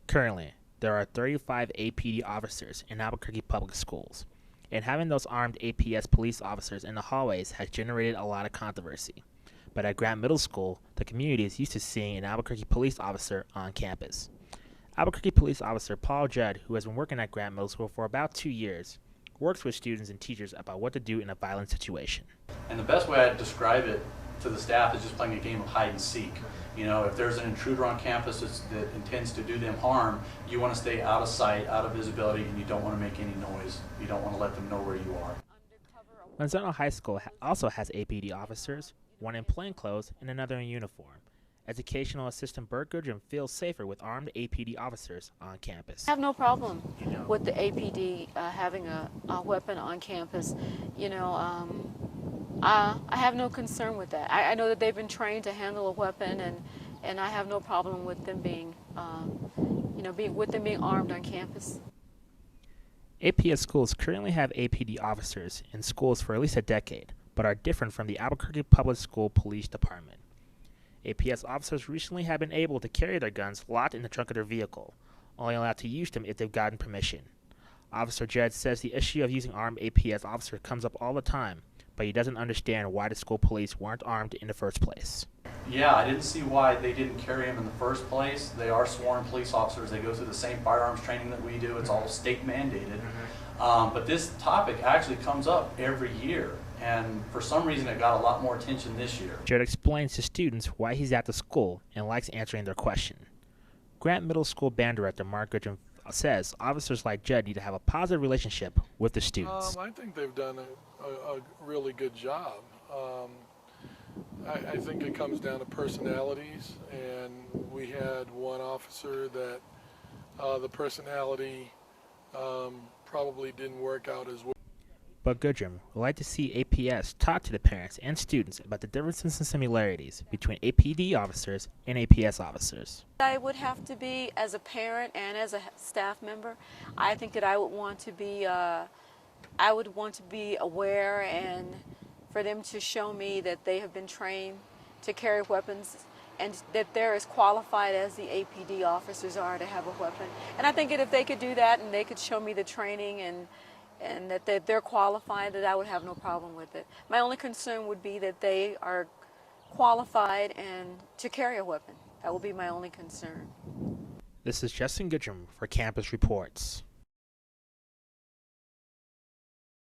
Currently, there are 35 APD officers in Albuquerque Public Schools, and having those armed APS police officers in the hallways has generated a lot of controversy. But at Grant Middle School, the community is used to seeing an Albuquerque police officer on campus. Albuquerque police officer Paul Judd, who has been working at Grant Middle School for about 2 years, works with students and teachers about what to do in a violent situation. And the best way I'd describe it to the staff is just playing a game of hide and seek. You know, if there's an intruder on campus that intends to do them harm, you want to stay out of sight, out of visibility, and you don't want to make any noise. You don't want to let them know where you are. Manzano High School also has APD officers, one in plainclothes and another in uniform. Educational assistant Bert Goodrum feels safer with armed APD officers on campus. I have no problem with the APD having a weapon on campus. I have no concern with that. I know that they've been trained to handle a weapon, and I have no problem with them being armed on campus. APS schools currently have APD officers in schools for at least a decade, but are different from the Albuquerque Public School Police Department. APS officers recently have been able to carry their guns locked in the trunk of their vehicle, only allowed to use them if they've gotten permission. Officer Judd says the issue of using armed APS officers comes up all the time, but he doesn't understand why the school police weren't armed in the first place. Yeah, I didn't see why they didn't carry them in the first place. They are sworn police officers. They go through the same firearms training that we do. It's all state mandated. But this topic actually comes up every year, and for some reason it got a lot more attention this year. Judd explains to students why he's at the school and likes answering their question. Grant Middle School Band Director Mark Goodrum says officers like Judd need to have a positive relationship with the students. I think they've done a really good job. I think it comes down to personalities, and we had one officer that the personality probably didn't work out as well. But Goodrum would like to see APS talk to the parents and students about the differences and similarities between APD officers and APS officers. I would have to be, as a parent and as a staff member, I think that I would want to be aware, and for them to show me that they have been trained to carry weapons and that they're as qualified as the APD officers are to have a weapon. And I think that if they could do that and they could show me the training and that they're qualified, that I would have no problem with it. My only concern would be that they are qualified and to carry a weapon. That will be my only concern. This is Justin Goodrum for Campus Reports.